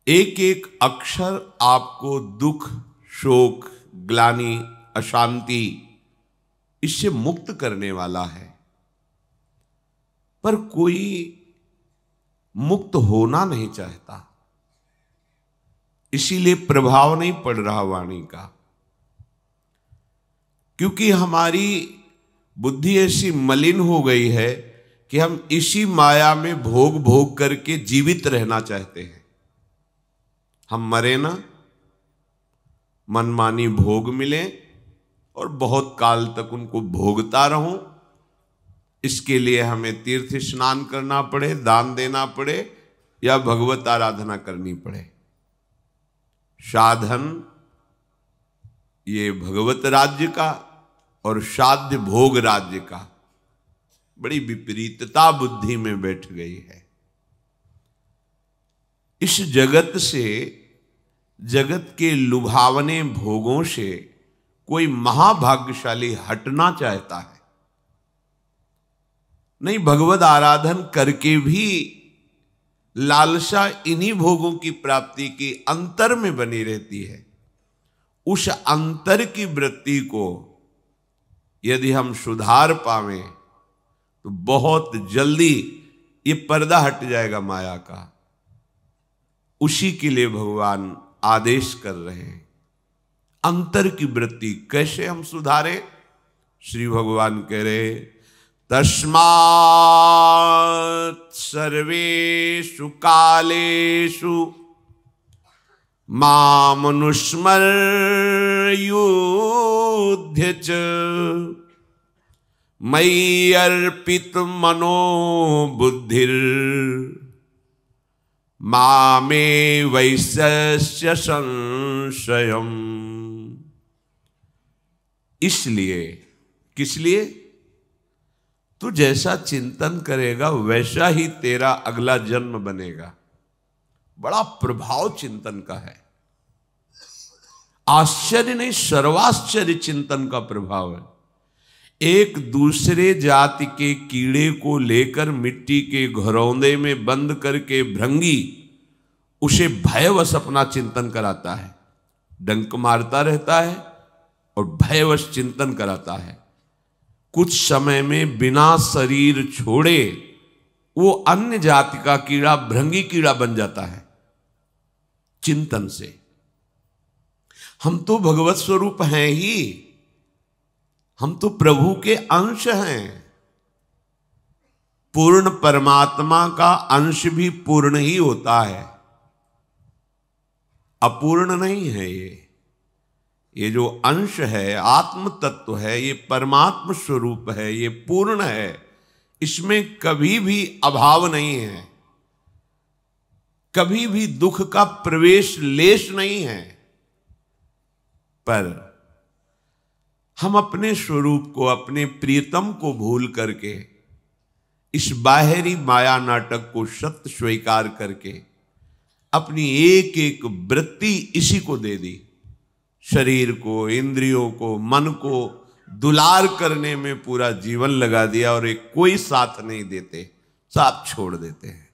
एक एक अक्षर आपको दुख, शोक, ग्लानि, अशांति इससे मुक्त करने वाला है, पर कोई मुक्त होना नहीं चाहता, इसीलिए प्रभाव नहीं पड़ रहा वाणी का। क्योंकि हमारी बुद्धि ऐसी मलिन हो गई है कि हम इसी माया में भोग भोग करके जीवित रहना चाहते हैं। हम मरे ना, मनमानी भोग मिले और बहुत काल तक उनको भोगता रहूं, इसके लिए हमें तीर्थ स्नान करना पड़े, दान देना पड़े या भगवत आराधना करनी पड़े। साधन ये भगवत राज्य का और साध्य भोग राज्य का बड़ी विपरीतता बुद्धि में बैठ गई है। इस जगत से, जगत के लुभावने भोगों से कोई महाभाग्यशाली हटना चाहता है। नहीं, भगवत आराधन करके भी लालसा इन्हीं भोगों की प्राप्ति की अंतर में बनी रहती है। उस अंतर की वृत्ति को यदि हम सुधार पावें तो बहुत जल्दी ये पर्दा हट जाएगा माया का। उसी के लिए भगवान आदेश कर रहे हैं। अंतर की वृत्ति कैसे हम सुधारें? श्री भगवान कह रहे, तस्मात् सर्वेषु कालेषु मामनुस्मर युध्य च मयि अर्पित मनो बुद्धिर मामे वैश्य संशयम्। इसलिए, किस लिए? तू जैसा चिंतन करेगा वैसा ही तेरा अगला जन्म बनेगा। बड़ा प्रभाव चिंतन का है। आश्चर्य नहीं, सर्वाश्चर्य चिंतन का प्रभाव है। एक दूसरे जाति के कीड़े को लेकर मिट्टी के घरौंदे में बंद करके भृंगी उसे भयवश अपना चिंतन कराता है, डंक मारता रहता है और भयवश चिंतन कराता है। कुछ समय में बिना शरीर छोड़े वो अन्य जाति का कीड़ा भृंगी कीड़ा बन जाता है चिंतन से। हम तो भगवत स्वरूप हैं ही, हम तो प्रभु के अंश हैं। पूर्ण परमात्मा का अंश भी पूर्ण ही होता है, अपूर्ण नहीं है। ये जो अंश है, आत्म तत्व है, ये परमात्म स्वरूप है, ये पूर्ण है। इसमें कभी भी अभाव नहीं है, कभी भी दुख का प्रवेश लेश नहीं है। पर हम अपने स्वरूप को, अपने प्रियतम को भूल करके इस बाहरी माया नाटक को सत्य स्वीकार करके अपनी एक एक वृत्ति इसी को दे दी। शरीर को, इंद्रियों को, मन को दुलार करने में पूरा जीवन लगा दिया और एक कोई साथ नहीं देते, साथ छोड़ देते हैं।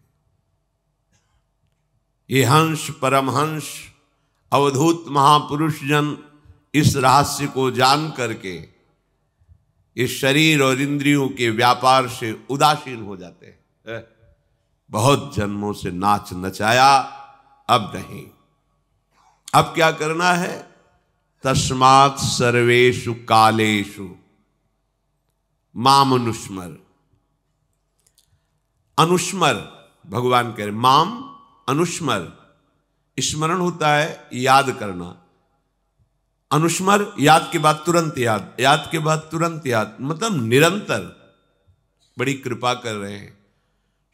ये हंस, परमहंस, अवधूत महापुरुष जन इस रहस्य को जान करके इस शरीर और इंद्रियों के व्यापार से उदासीन हो जाते हैं। बहुत जन्मों से नाच नचाया, अब नहीं। अब क्या करना है? तस्मात् सर्वेषु कालेषु माम अनुस्मर। अनुस्मर भगवान कह रहे, माम अनुस्मर। स्मरण होता है याद करना, अनुस्मर याद के बाद तुरंत याद, याद के बाद तुरंत याद, मतलब निरंतर। बड़ी कृपा कर रहे हैं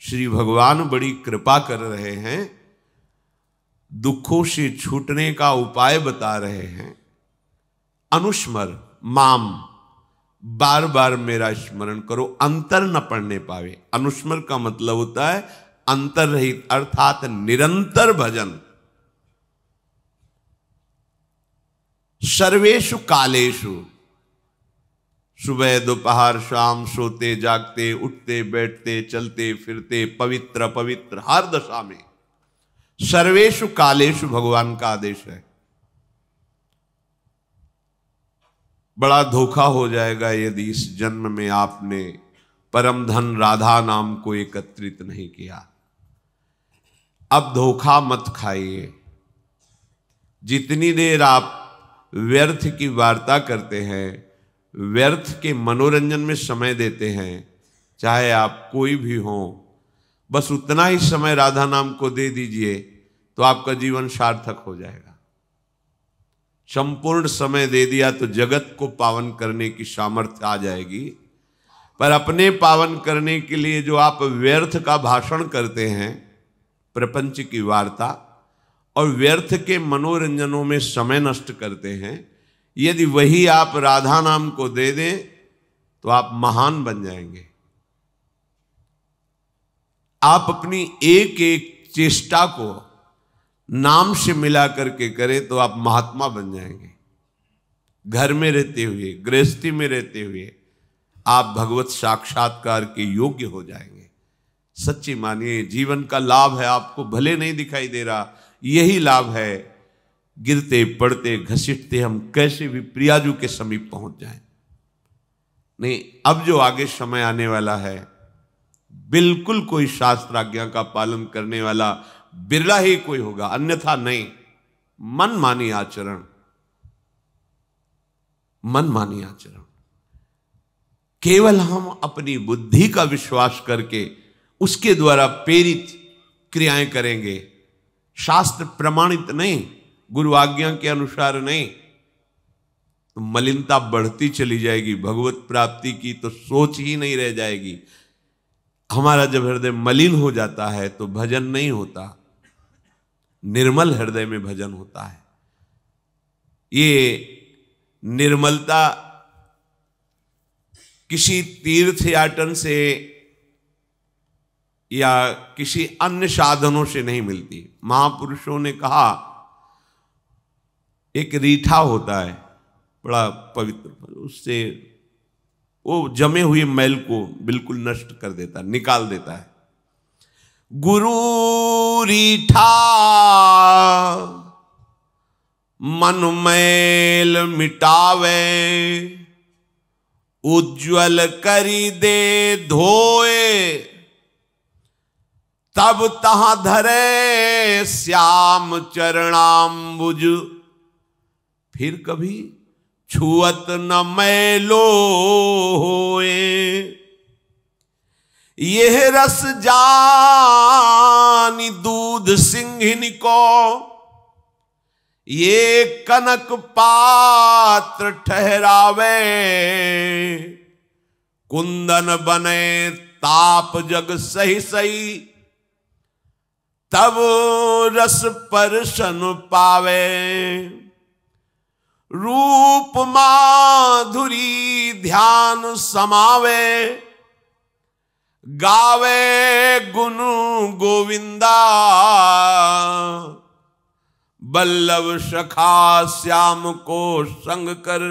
श्री भगवान, बड़ी कृपा कर रहे हैं, दुखों से छूटने का उपाय बता रहे हैं। अनुस्मर माम, बार बार मेरा स्मरण करो, अंतर न पड़ने पावे। अनुस्मर का मतलब होता है अंतर रहित, अर्थात निरंतर भजन। सर्वेषु कालेषु, सुबह दोपहर शाम, सोते जागते, उठते बैठते, चलते फिरते, पवित्र पवित्र, हर दशा में सर्वेषु कालेषु भगवान का आदेश है। बड़ा धोखा हो जाएगा यदि इस जन्म में आपने परम धन राधा नाम को एकत्रित नहीं किया। अब धोखा मत खाइए। जितनी देर आप व्यर्थ की वार्ता करते हैं, व्यर्थ के मनोरंजन में समय देते हैं, चाहे आप कोई भी हो, बस उतना ही समय राधा नाम को दे दीजिए तो आपका जीवन सार्थक हो जाएगा। संपूर्ण समय दे दिया तो जगत को पावन करने की सामर्थ्य आ जाएगी, पर अपने पावन करने के लिए जो आप व्यर्थ का भाषण करते हैं, प्रपंच की वार्ता और व्यर्थ के मनोरंजनों में समय नष्ट करते हैं, यदि वही आप राधा नाम को दे दें तो आप महान बन जाएंगे। आप अपनी एक एक चेष्टा को नाम से मिला करके करें तो आप महात्मा बन जाएंगे। घर में रहते हुए, गृहस्थी में रहते हुए आप भगवत साक्षात्कार के योग्य हो जाएंगे। सच्ची मानिए, जीवन का लाभ है, आपको भले नहीं दिखाई दे रहा, यही लाभ है। गिरते पड़ते घसीटते हम कैसे भी प्रियाजू के समीप पहुंच जाएं। नहीं, अब जो आगे समय आने वाला है, बिल्कुल कोई शास्त्राज्ञा का पालन करने वाला बिरला ही कोई होगा, अन्यथा नहीं। मनमानी आचरण, मनमानी आचरण। केवल हम अपनी बुद्धि का विश्वास करके उसके द्वारा प्रेरित क्रियाएं करेंगे, शास्त्र प्रमाणित नहीं, गुरु आज्ञा के अनुसार नहीं, तो मलिनता बढ़ती चली जाएगी। भगवत प्राप्ति की तो सोच ही नहीं रह जाएगी। हमारा जब हृदय मलिन हो जाता है तो भजन नहीं होता, निर्मल हृदय में भजन होता है। ये निर्मलता किसी तीर्थ याटन से या किसी अन्य साधनों से नहीं मिलती। महापुरुषों ने कहा, एक रीठा होता है बड़ा पवित्र, उससे वो जमे हुए मैल को बिल्कुल नष्ट कर देता, निकाल देता है। गुरु रीठा मन मैल मिटावे, उज्ज्वल करी दे धोए, तब तहां धरे श्याम चरणाम्बुज, फिर कभी छुअत न मैलो होए। यह रस जानी दूध सिंहिन को, ये कनक पात्र ठहरावे, कुंदन बने ताप जग सही सही, तब रस परसन पावे। रूप माधुरी ध्यान समावे, गावे गुण गोविंदा, बल्लभ सखा श्याम को संग कर,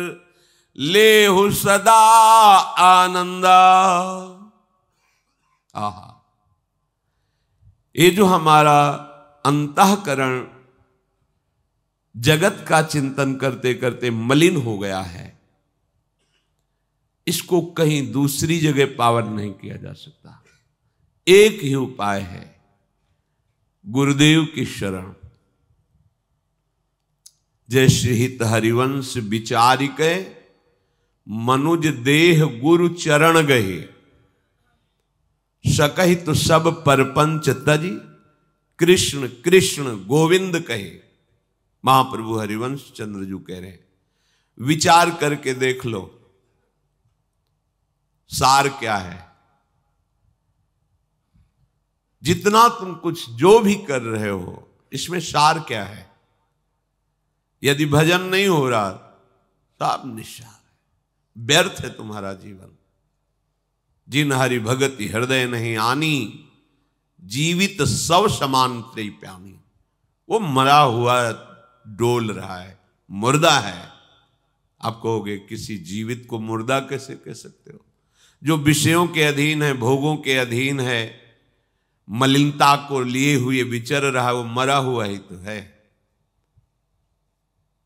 लेहु सदा आनंदा। आहा, ये जो हमारा अंतःकरण जगत का चिंतन करते करते मलिन हो गया है, इसको कहीं दूसरी जगह पावन नहीं किया जा सकता। एक ही उपाय है, गुरुदेव की शरण। जय श्रीहित हरिवंश विचारिके, मनुज देह गुरु चरण गए, सकहित सब परपंच तजी, कृष्ण कृष्ण गोविंद कहे। महाप्रभु हरिवंश चंद्रजू कह रहे हैं, विचार करके देख लो सार क्या है। जितना तुम कुछ जो भी कर रहे हो, इसमें सार क्या है? यदि भजन नहीं हो रहा, सब निस्सार है, व्यर्थ है तुम्हारा जीवन। जिन हरि भगति हृदय नहीं आनी, जीवित सब समान त्रय प्यामी। वो मरा हुआ डोल रहा है, मुर्दा है। आप कहोगे किसी जीवित को मुर्दा कैसे कह सकते हो? जो विषयों के अधीन है, भोगों के अधीन है, मलिनता को लिए हुए विचर रहा, वो मरा हुआ ही तो है।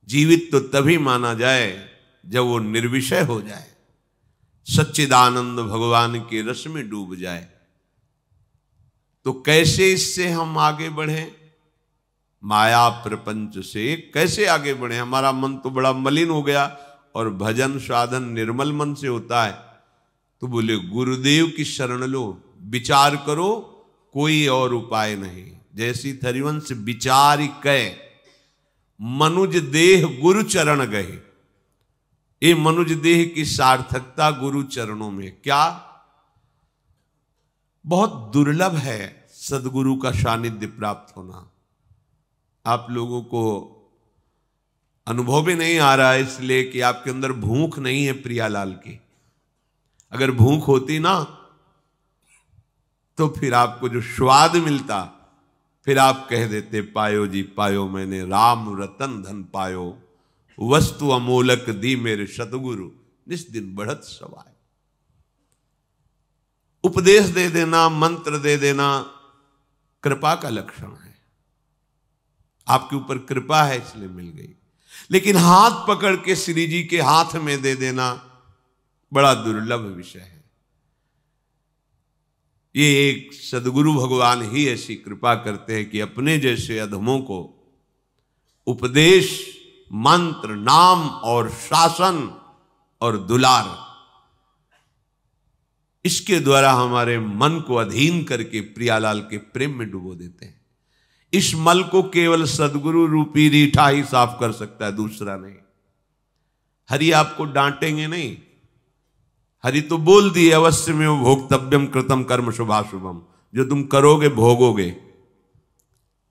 जीवित तो तभी माना जाए जब वो निर्विषय हो जाए, सच्चिदानंद भगवान के रस में डूब जाए। तो कैसे इससे हम आगे बढ़े? माया प्रपंच से कैसे आगे बढ़े? हमारा मन तो बड़ा मलिन हो गया और भजन साधन निर्मल मन से होता है। तो बोले गुरुदेव की शरण लो, विचार करो, कोई और उपाय नहीं। जैसी हरिवंश विचार कह मनुज देह गुरु चरण गए। ये मनुज देह की सार्थकता गुरु चरणों में। क्या बहुत दुर्लभ है सदगुरु का सानिध्य प्राप्त होना। आप लोगों को अनुभव भी नहीं आ रहा है इसलिए कि आपके अंदर भूख नहीं है प्रियालाल की। अगर भूख होती ना तो फिर आपको जो स्वाद मिलता, फिर आप कह देते पायो जी पायो मैंने राम रतन धन पायो, वस्तु अमोलक दी मेरे सतगुरु, जिस दिन बढ़त सवाय। उपदेश दे देना, मंत्र दे देना कृपा का लक्षण है। आपके ऊपर कृपा है इसलिए मिल गई। लेकिन हाथ पकड़ के श्री जी के हाथ में दे देना बड़ा दुर्लभ विषय है। ये एक सदगुरु भगवान ही ऐसी कृपा करते हैं कि अपने जैसे अधमों को उपदेश, मंत्र, नाम और शासन और दुलार, इसके द्वारा हमारे मन को अधीन करके प्रियालाल के प्रेम में डुबो देते हैं। इस मल को केवल सदगुरु रूपी रीठा ही साफ कर सकता है, दूसरा नहीं। हरि आपको डांटेंगे नहीं। हरि तो बोल दिए अवश्य में भोक्तव्यम कृतम कर्म शुभाशुभम, जो तुम करोगे भोगोगे।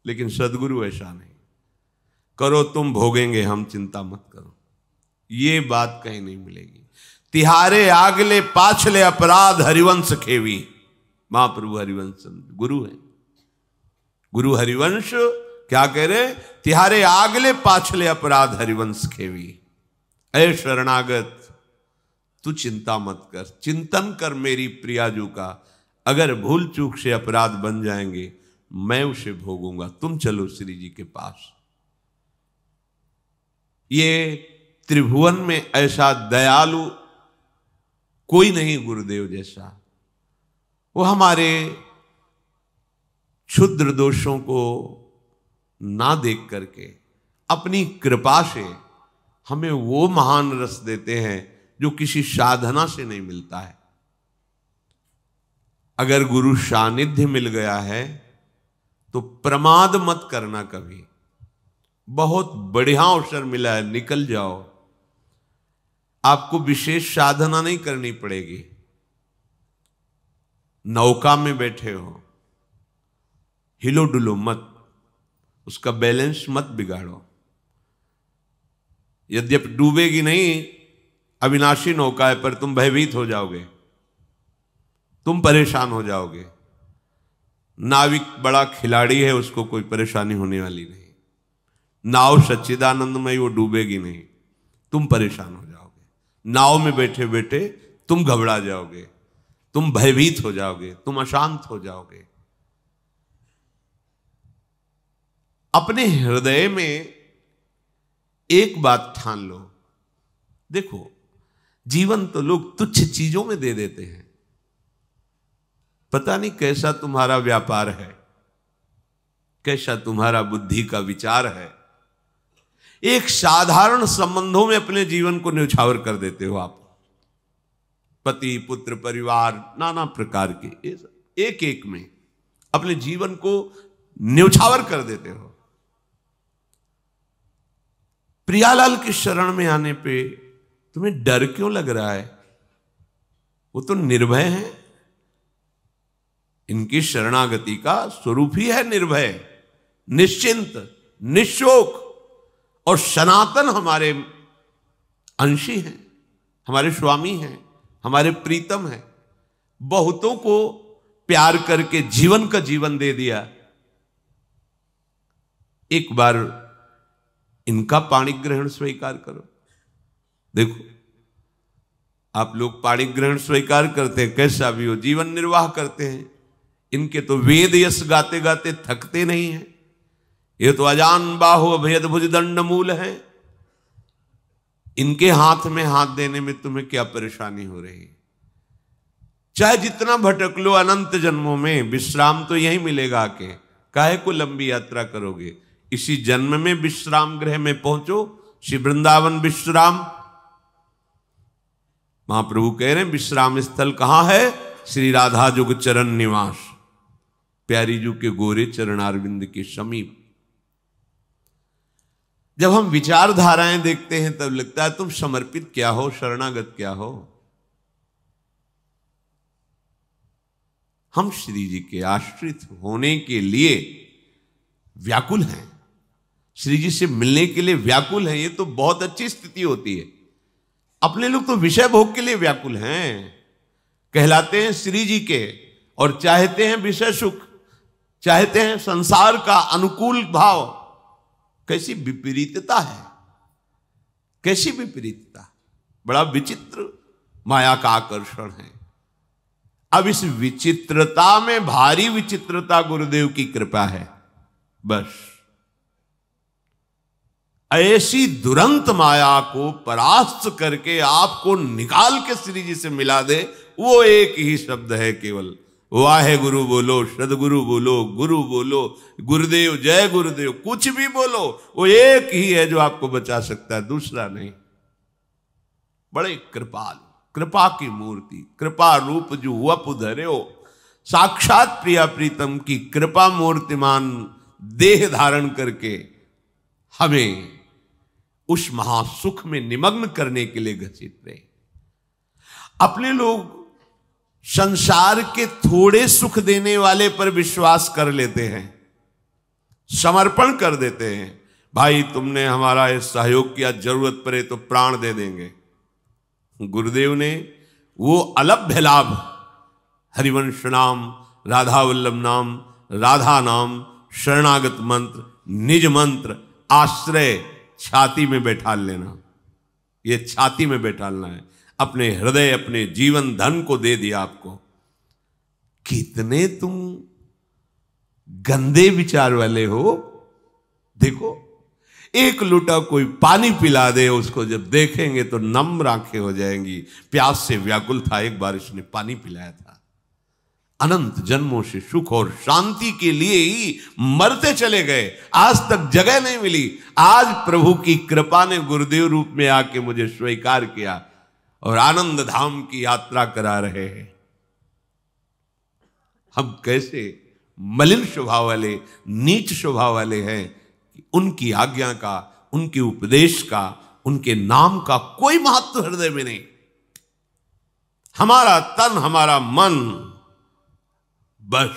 लेकिन सदगुरु ऐसा नहीं, करो तुम भोगेंगे हम, चिंता मत करो। ये बात कहीं नहीं मिलेगी। तिहारे आगले पाछले अपराध हरिवंश खेवी। महाप्रभु हरिवंश गुरु है। गुरु हरिवंश क्या कह रहे? तिहारे आगले पाछले अपराध हरिवंश खेवी। ऐ शरणागत तू चिंता मत कर, चिंतन कर मेरी प्रियाजू का। अगर भूल चूक से अपराध बन जाएंगे मैं उसे भोगूंगा, तुम चलो श्री जी के पास। ये त्रिभुवन में ऐसा दयालु कोई नहीं गुरुदेव जैसा। वो हमारे क्षुद्र दोषों को ना देख करके अपनी कृपा से हमें वो महान रस देते हैं जो किसी साधना से नहीं मिलता है। अगर गुरु सानिध्य मिल गया है तो प्रमाद मत करना कभी। बहुत बढ़िया अवसर मिला है, निकल जाओ। आपको विशेष साधना नहीं करनी पड़ेगी। नौका में बैठे हो, हिलो डुलो मत, उसका बैलेंस मत बिगाड़ो। यद्यपि डूबेगी नहीं, अविनाशी नौका है, पर तुम भयभीत हो जाओगे, तुम परेशान हो जाओगे। नाविक बड़ा खिलाड़ी है, उसको कोई परेशानी होने वाली नहीं। नाव सच्चिदानंदमय, वो डूबेगी नहीं, तुम परेशान हो जाओगे। नाव में बैठे बैठे तुम घबरा जाओगे, तुम भयभीत हो जाओगे, तुम अशांत हो जाओगे। अपने हृदय में एक बात ठान लो। देखो, जीवन तो लोग तुच्छ चीजों में दे देते हैं। पता नहीं कैसा तुम्हारा व्यापार है, कैसा तुम्हारा बुद्धि का विचार है। एक साधारण संबंधों में अपने जीवन को न्यौछावर कर देते हो आप। पति, पुत्र, परिवार, नाना प्रकार के एक एक में अपने जीवन को न्यौछावर कर देते हो। प्रियालाल की शरण में आने पे तुम्हें डर क्यों लग रहा है? वो तो निर्भय हैं। इनकी शरणागति का स्वरूप ही है निर्भय, निश्चिंत, निशोक और सनातन। हमारे अंशी हैं, हमारे स्वामी हैं, हमारे प्रीतम हैं। बहुतों को प्यार करके जीवन का जीवन दे दिया। एक बार इनका पाणी ग्रहण स्वीकार करो। देखो, आप लोग पाणी ग्रहण स्वीकार करते हैं, कैसा भी हो जीवन निर्वाह करते हैं। इनके तो वेद यश गाते गाते थकते नहीं हैं। ये तो अजान बाहु अभेद भुज दंड मूल है। इनके हाथ में हाथ देने में तुम्हें क्या परेशानी हो रही है? चाहे जितना भटक लो अनंत जन्मों में, विश्राम तो यही मिलेगा। आके काहे को लंबी यात्रा करोगे? इसी जन्म में विश्राम गृह में पहुंचो। श्री वृंदावन विश्राम, महाप्रभु कह रहे हैं विश्राम स्थल कहां है? श्री राधा जुग चरण निवास, प्यारी जू के गोरे चरणारविंद के समीप। जब हम विचारधाराएं देखते हैं तब लगता है तुम समर्पित क्या हो, शरणागत क्या हो। हम श्री जी के आश्रित होने के लिए व्याकुल हैं, श्री जी से मिलने के लिए व्याकुल हैं। ये तो बहुत अच्छी स्थिति होती है। अपने लोग तो विषय भोग के लिए व्याकुल हैं, कहलाते हैं श्री जी के, और चाहते हैं विषय सुख, चाहते हैं संसार का अनुकूल भाव। कैसी विपरीतता है, कैसी विपरीतता! बड़ा विचित्र माया का आकर्षण है। अब इस विचित्रता में भारी विचित्रता गुरुदेव की कृपा है। बस ऐसी दुरंत माया को परास्त करके आपको निकाल के श्री जी से मिला दे, वो एक ही शब्द है केवल, वाहे गुरु बोलो, सदगुरु बोलो, गुरु बोलो, गुरुदेव जय गुरुदेव, कुछ भी बोलो, वो एक ही है जो आपको बचा सकता है, दूसरा नहीं। बड़े कृपाल, कृपा की मूर्ति, कृपा रूप जो वप धरे हो, साक्षात प्रिया प्रीतम की कृपा मूर्तिमान देह धारण करके हमें उस महासुख में निमग्न करने के लिए घसीट रहे। अपने लोग संसार के थोड़े सुख देने वाले पर विश्वास कर लेते हैं, समर्पण कर देते हैं। भाई तुमने हमारा ये सहयोग किया, जरूरत पड़े तो प्राण दे देंगे। गुरुदेव ने वो अलभ्य लाभ, हरिवंश नाम, राधा वल्लभ नाम, राधा नाम, शरणागत मंत्र, निज मंत्र, आश्रय छाती में बैठा लेना, ये छाती में बैठालना है। अपने हृदय, अपने जीवन धन को दे दिया आपको। कितने तुम गंदे विचार वाले हो। देखो, एक लुटा कोई पानी पिला दे, उसको जब देखेंगे तो नम्र आंखें हो जाएंगी। प्यास से व्याकुल था, एक बार इसने पानी पिलाया था। अनंत जन्मों से सुख और शांति के लिए ही मरते चले गए, आज तक जगह नहीं मिली। आज प्रभु की कृपा ने गुरुदेव रूप में आके मुझे स्वीकार किया और आनंद धाम की यात्रा करा रहे हैं। हम कैसे मलिन स्वभाव वाले, नीच स्वभाव वाले हैं कि उनकी आज्ञा का, उनके उपदेश का, उनके नाम का कोई महत्व हृदय में नहीं। हमारा तन, हमारा मन, बस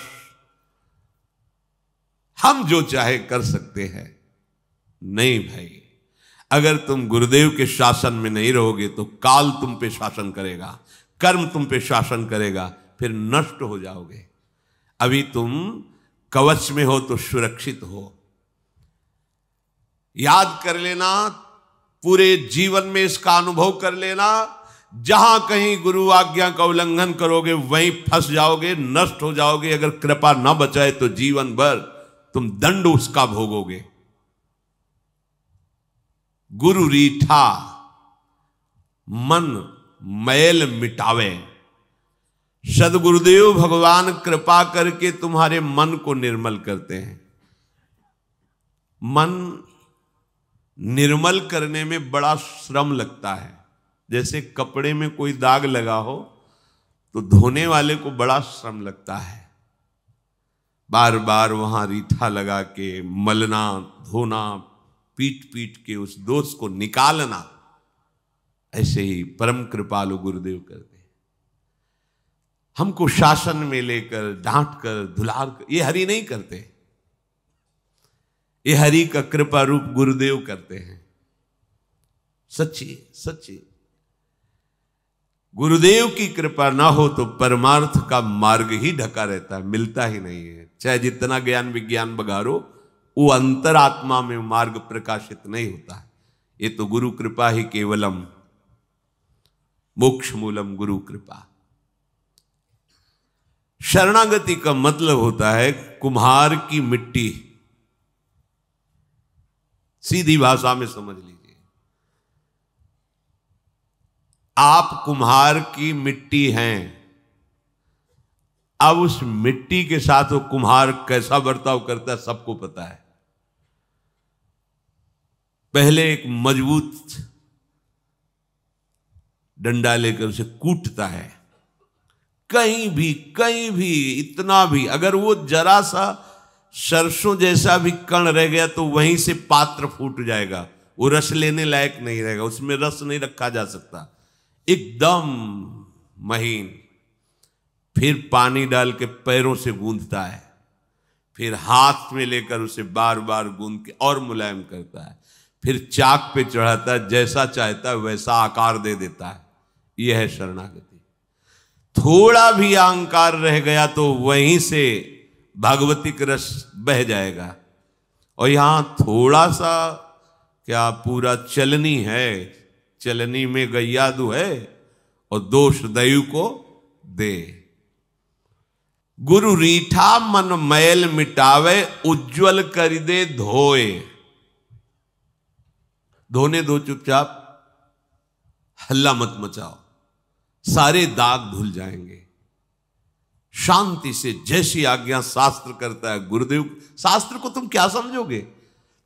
हम जो चाहे कर सकते हैं। नहीं भाई, अगर तुम गुरुदेव के शासन में नहीं रहोगे तो काल तुम पे शासन करेगा, कर्म तुम पे शासन करेगा, फिर नष्ट हो जाओगे। अभी तुम कवच में हो तो सुरक्षित हो। याद कर लेना, पूरे जीवन में इसका अनुभव कर लेना, जहां कहीं गुरु आज्ञा का उल्लंघन करोगे वहीं फंस जाओगे, नष्ट हो जाओगे। अगर कृपा न बचाए तो जीवन भर तुम दंड उसका भोगोगे। गुरु रीठा मन मैल मिटावे। सदगुरुदेव भगवान कृपा करके तुम्हारे मन को निर्मल करते हैं। मन निर्मल करने में बड़ा श्रम लगता है। जैसे कपड़े में कोई दाग लगा हो तो धोने वाले को बड़ा श्रम लगता है, बार बार वहां रीठा लगा के मलना, धोना, पीट पीट के उस दोष को निकालना। ऐसे ही परम कृपालु गुरुदेव करते हैं, हमको शासन में लेकर, डांट कर, धुलार कर। ये हरि नहीं करते, ये हरि का कृपा रूप गुरुदेव करते हैं। सच्ची सच्ची गुरुदेव की कृपा ना हो तो परमार्थ का मार्ग ही ढका रहता है, मिलता ही नहीं है। चाहे जितना ज्ञान विज्ञान बघारो, वो अंतरात्मा में मार्ग प्रकाशित नहीं होता है। ये तो गुरु कृपा ही केवलम, मोक्ष मूलम गुरु कृपा। शरणागति का मतलब होता है कुम्हार की मिट्टी। सीधी भाषा में समझ लीजिए, आप कुम्हार की मिट्टी हैं। अब उस मिट्टी के साथ वो कुम्हार कैसा बर्ताव करता है सबको पता है। पहले एक मजबूत डंडा लेकर उसे कूटता है। कहीं भी इतना भी अगर वो जरा सा सरसों जैसा भी कण रह गया तो वहीं से पात्र फूट जाएगा, वो रस लेने लायक नहीं रहेगा, उसमें रस नहीं रखा जा सकता, एकदम महीन। फिर पानी डाल के पैरों से गूंथता है, फिर हाथ में लेकर उसे बार बार गूंथ के और मुलायम करता है, फिर चाक पे चढ़ाता है, जैसा चाहता है वैसा आकार दे देता है। यह है शरणागति। थोड़ा भी अहंकार रह गया तो वहीं से भागवतिक रस बह जाएगा। और यहां थोड़ा सा क्या, पूरा चलनी है, चलनी में गैयादू है और दोष दयु को दे। गुरु रीठा मन मैल मिटावे, उज्ज्वल कर दे धोए। धोने दो चुपचाप, हल्ला मत मचाओ, सारे दाग धुल जाएंगे। शांति से जैसी आज्ञा शास्त्र करता है गुरुदेव। शास्त्र को तुम क्या समझोगे?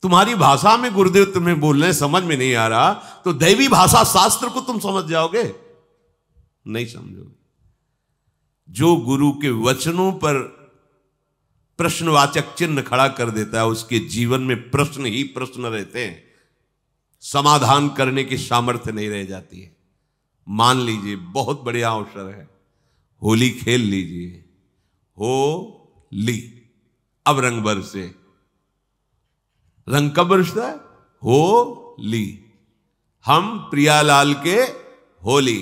तुम्हारी भाषा में गुरुदेव तुम्हें बोल रहे समझ में नहीं आ रहा, तो दैवी भाषा शास्त्र को तुम समझ जाओगे? नहीं समझोगे। जो गुरु के वचनों पर प्रश्नवाचक चिन्ह खड़ा कर देता है उसके जीवन में प्रश्न ही प्रश्न रहते हैं, समाधान करने की सामर्थ्य नहीं रह जाती है। मान लीजिए बहुत बढ़िया अवसर है, होली खेल लीजिए। होली, अब रंग बरसे। रंग कब बरसता है? होली। हम प्रियालाल के होली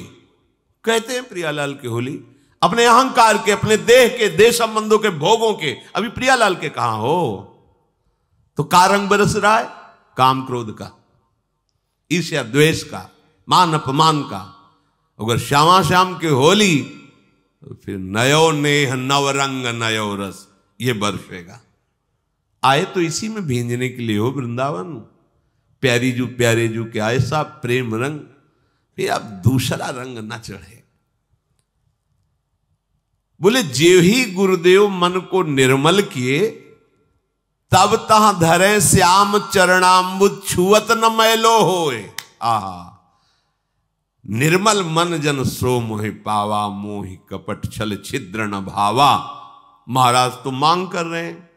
कहते हैं। प्रियालाल के होली अपने अहंकार के, अपने देह के, देह संबंधों के, भोगों के। अभी प्रियालाल के कहां हो? तो का रंग बरस रहा है? काम क्रोध का, ईर्ष्या द्वेष का, मान अपमान का। अगर श्यामा श्याम की होली तो फिर नयो नेह नव रंग नयो रस, ये बरसेगा। आए तो इसी में भींजने के लिए हो वृंदावन। प्यारी जू प्यारे जू के ऐसा प्रेम रंग, फिर अब दूसरा रंग न चढ़े। बोले जे ही गुरुदेव मन को निर्मल किए, तब तह धरे श्याम चरणाम्बुज छुअत न मैलो होए। आहा, निर्मल मन जन सो मोहि पावा, मोहि कपट छल छिद्र न भावा। महाराज तो मांग कर रहे हैं,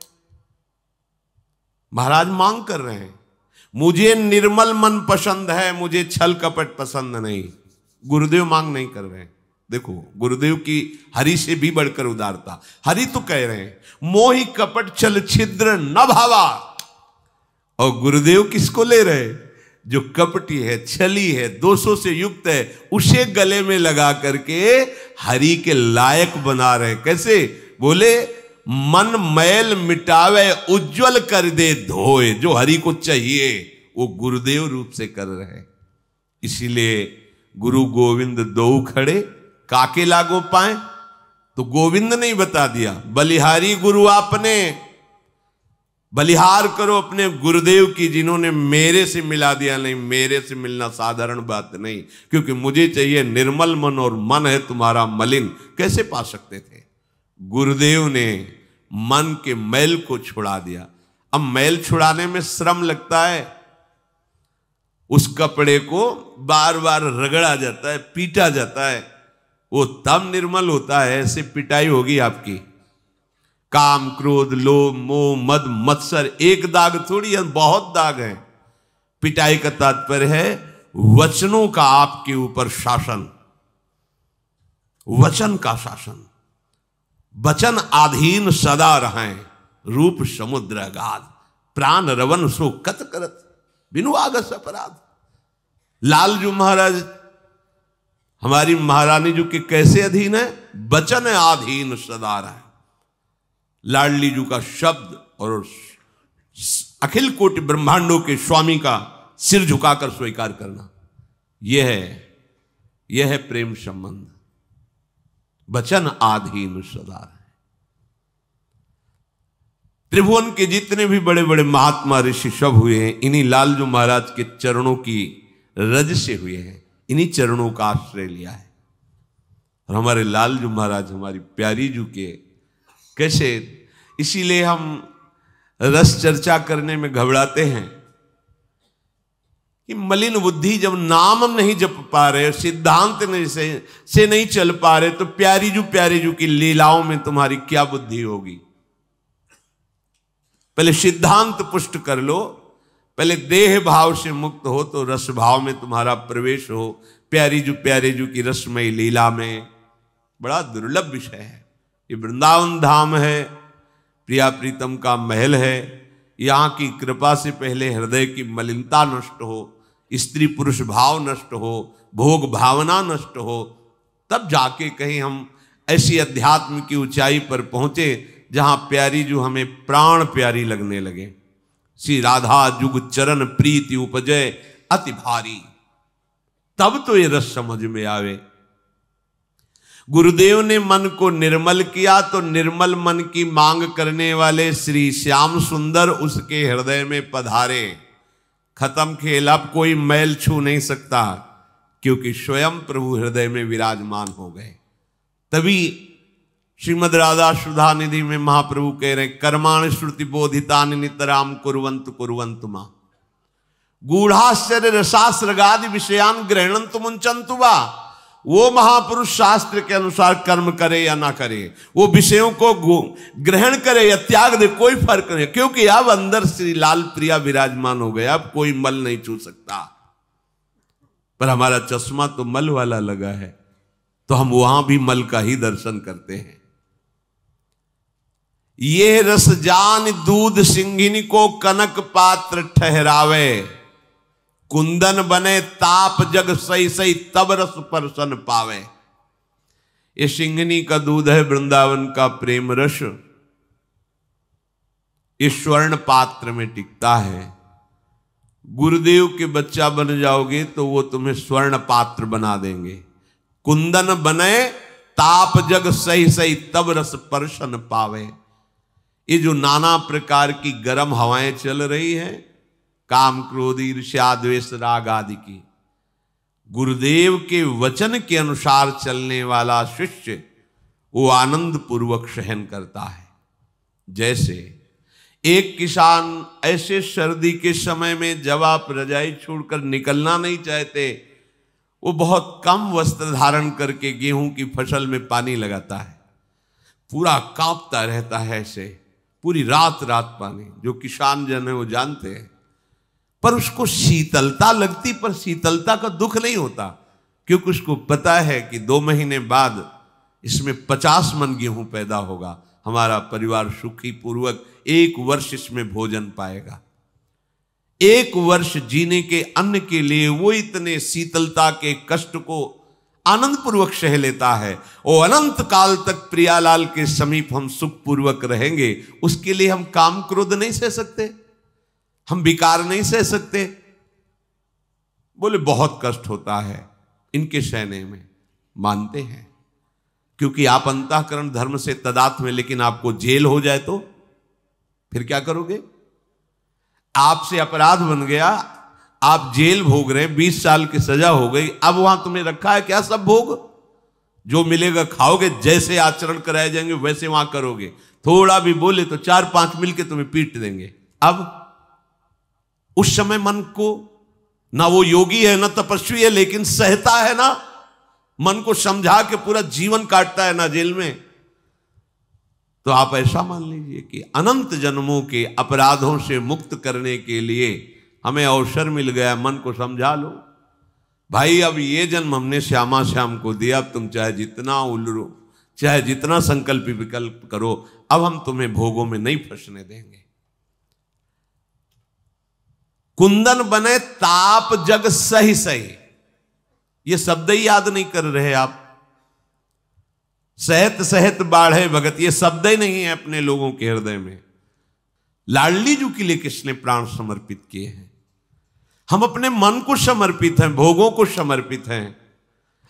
महाराज मांग कर रहे हैं, मुझे निर्मल मन पसंद है, मुझे छल कपट पसंद नहीं। गुरुदेव मांग नहीं कर रहे हैं। देखो गुरुदेव की हरि से भी बढ़कर उदारता। हरि तो कह रहे हैं मोहि कपट छल छिद्र न भावा, और गुरुदेव किसको ले रहे? जो कपटी है, छली है, दोषों से युक्त है, उसे गले में लगा करके हरि के लायक बना रहे। कैसे? बोले मन मैल मिटावे, उज्जवल कर दे धोए। जो हरि को चाहिए वो गुरुदेव रूप से कर रहे। इसीलिए गुरु गोविंद दो खड़े, काके लागो पाए। तो गोविंद नहीं बता दिया, बलिहारी गुरु आपने। बलिहार करो अपने गुरुदेव की, जिन्होंने मेरे से मिला दिया। नहीं, मेरे से मिलना साधारण बात नहीं, क्योंकि मुझे चाहिए निर्मल मन, और मन है तुम्हारा मलिन। कैसे पा सकते थे? गुरुदेव ने मन के मैल को छुड़ा दिया। अब मैल छुड़ाने में श्रम लगता है, उस कपड़े को बार बार रगड़ा जाता है, पीटा जाता है, वो तब निर्मल होता है। ऐसे पिटाई होगी आपकी। काम क्रोध लोभ मोह मद मत्सर एक दाग थोड़ी है, बहुत दाग हैं। पिटाई का तात्पर्य है वचनों का आपके ऊपर शासन, वचन का शासन। वचन आधीन सदा रहें, रूप समुद्र अगाध, प्राण रवन सो कत करत, बिनु आगस अपराध। लालजू महाराज हमारी महारानी जी के कैसे अधीन है? वचन आधीन सदा रहे। लाडली जी का शब्द और अखिल कोटि ब्रह्मांडों के स्वामी का सिर झुकाकर स्वीकार करना, यह है प्रेम संबंध। वचन आधीन सदा रहे। त्रिभुवन के जितने भी बड़े बड़े महात्मा ऋषि सब हुए हैं इन्हीं लालजू महाराज के चरणों की रज से हुए हैं, इन्हीं चरणों का आश्रय लिया है। और हमारे लालजू महाराज हमारी प्यारी जू के कैसे, इसीलिए हम रस चर्चा करने में घबराते हैं कि मलिन बुद्धि जब नाम नहीं जप पा रहे, सिद्धांत नहीं से नहीं चल पा रहे, तो प्यारी जू की लीलाओं में तुम्हारी क्या बुद्धि होगी। पहले सिद्धांत पुष्ट कर लो, पहले देह भाव से मुक्त हो तो रस भाव में तुम्हारा प्रवेश हो। प्यारी जू की रसमय लीला में बड़ा दुर्लभ विषय है। ये वृंदावन धाम है, प्रिया प्रीतम का महल है। यहाँ की कृपा से पहले हृदय की मलिनता नष्ट हो, स्त्री पुरुष भाव नष्ट हो, भोग भावना नष्ट हो, तब जाके कहीं हम ऐसी अध्यात्म की ऊंचाई पर पहुंचे जहां प्यारी जो हमें प्राण प्यारी लगने लगे। श्री राधा जुग चरण प्रीति उपजय अति भारी, तब तो ये रस समझ में आवे। गुरुदेव ने मन को निर्मल किया तो निर्मल मन की मांग करने वाले श्री श्याम सुंदर उसके हृदय में पधारे। खत्म खेल, अब कोई मैल छू नहीं सकता, क्योंकि स्वयं प्रभु हृदय में विराजमान हो गए। तभी श्रीमद् राधा सुधा निधि में महाप्रभु कह रहे, कर्माणि श्रुति बोधितानि नितराम कुर्वन्तु कुर्वन्तु मां गूढ़ाश्चर्य रसास्रगादि विषयान गृह्णन्तु मुंचन्तु वा। वो महापुरुष शास्त्र के अनुसार कर्म करे या ना करे, वो विषयों को ग्रहण करे या त्याग दे, कोई फर्क नहीं, क्योंकि अब अंदर श्री लाल प्रिया विराजमान हो गया, अब कोई मल नहीं छू सकता। पर हमारा चश्मा तो मल वाला लगा है, तो हम वहां भी मल का ही दर्शन करते हैं। ये रस जान दूध सिंघिनी को कनक पात्र ठहरावे, कुंदन बने ताप जग सही सही तब रस परसन पावे। ये सिंघनी का दूध है वृंदावन का प्रेम रस, इस स्वर्ण पात्र में टिकता है। गुरुदेव के बच्चा बन जाओगे तो वो तुम्हें स्वर्ण पात्र बना देंगे। कुंदन बने ताप जग सही सही तब रस परसन पावे। ये जो नाना प्रकार की गर्म हवाएं चल रही हैं, काम क्रोध ईर्ष्या द्वेष राग आदि की, गुरुदेव के वचन के अनुसार चलने वाला शिष्य वो आनंद पूर्वक सहन करता है। जैसे एक किसान ऐसे सर्दी के समय में जब आप रजाई छोड़कर निकलना नहीं चाहते, वो बहुत कम वस्त्र धारण करके गेहूं की फसल में पानी लगाता है, पूरा कांपता रहता है, ऐसे पूरी रात रात पानी। जो किसान जन है वो जानते हैं, पर उसको शीतलता लगती, पर शीतलता का दुख नहीं होता, क्योंकि उसको पता है कि 2 महीने बाद इसमें 50 मन गेहूं पैदा होगा, हमारा परिवार सुखी पूर्वक 1 वर्ष इसमें भोजन पाएगा। 1 वर्ष जीने के अन्न के लिए वो इतने शीतलता के कष्ट को आनंद पूर्वक सह लेता है। वो अनंत काल तक प्रियालाल के समीप हम सुख पूर्वक रहेंगे, उसके लिए हम काम क्रोध नहीं सह सकते, हम विकार नहीं सह सकते। बोले बहुत कष्ट होता है इनके सहने में, मानते हैं, क्योंकि आप अंतःकरण धर्म से तदात्म में, लेकिन आपको जेल हो जाए तो फिर क्या करोगे? आपसे अपराध बन गया, आप जेल भोग रहे, 20 साल की सजा हो गई, अब वहां तुम्हें रखा है क्या सब भोग? जो मिलेगा खाओगे, जैसे आचरण कराए जाएंगे वैसे वहां करोगे। थोड़ा भी बोले तो 4-5 मिलके तुम्हें पीट देंगे। अब उस समय मन को, ना वो योगी है ना तपस्वी है, लेकिन सहता है ना, मन को समझा के पूरा जीवन काटता है ना जेल में। तो आप ऐसा मान लीजिए कि अनंत जन्मों के अपराधों से मुक्त करने के लिए हमें अवसर मिल गया। मन को समझा लो, भाई अब ये जन्म हमने श्यामा श्याम को दिया, अब तुम चाहे जितना उलरो, चाहे जितना संकल्प विकल्प करो, अब हम तुम्हें भोगों में नहीं फंसने देंगे। कुंदन बने ताप जग सही सही, ये शब्द ही याद नहीं कर रहे आप। सहत सहत बाढ़े भगत, ये शब्द ही नहीं है अपने लोगों के हृदय में। लाडली जी के लिए किसने प्राण समर्पित किए हैं? हम अपने मन को समर्पित हैं, भोगों को समर्पित हैं,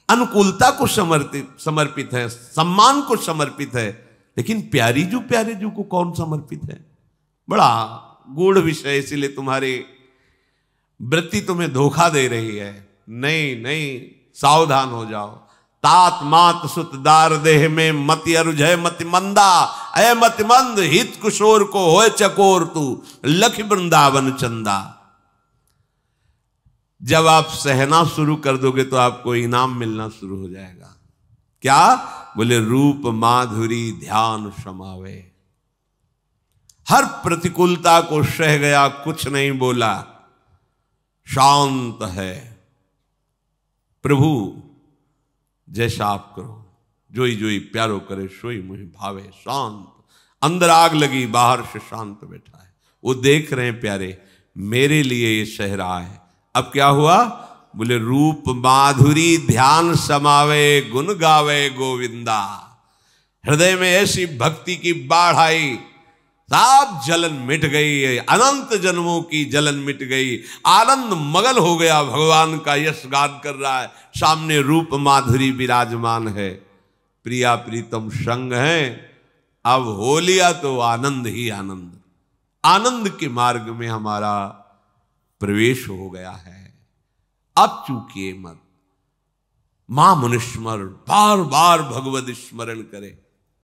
अनुकूलता को समर्पित है, सम्मान को समर्पित है, लेकिन प्यारे जू को कौन समर्पित है? बड़ा गूढ़ विषय, इसीलिए तुम्हारी वृत्ति तुम्हें धोखा दे रही है। नहीं नहीं, सावधान हो जाओ। तात मात सुत दार देह में मति अरुझय मति मंदा, अय मति मंद हित कुशोर को होए चकोर तू लख वृंदावन चंदा। जब आप सहना शुरू कर दोगे तो आपको इनाम मिलना शुरू हो जाएगा। क्या बोले? रूप माधुरी ध्यान समावे। हर प्रतिकूलता को सह गया, कुछ नहीं बोला, शांत है। प्रभु जैसा आप करो, जोई जोई प्यारो करे सोई मुझे भावे। शांत, अंदर आग लगी, बाहर से शांत बैठा है। वो देख रहे हैं प्यारे, मेरे लिए ये सह रहा है। अब क्या हुआ? बोले रूप माधुरी ध्यान समावे गुण गावे गोविंदा। हृदय में ऐसी भक्ति की बाढ़ आई, सब जलन मिट गई, अनंत जन्मों की जलन मिट गई, आनंद मगन हो गया। भगवान का यश गान कर रहा है, सामने रूप माधुरी विराजमान है, प्रिया प्रीतम संग है। अब हो लिया तो आनंद ही आनंद, आनंद के मार्ग में हमारा प्रवेश हो गया है। अब चूकिए मत। मां मुनिस्मर, बार बार भगवत स्मरण करे।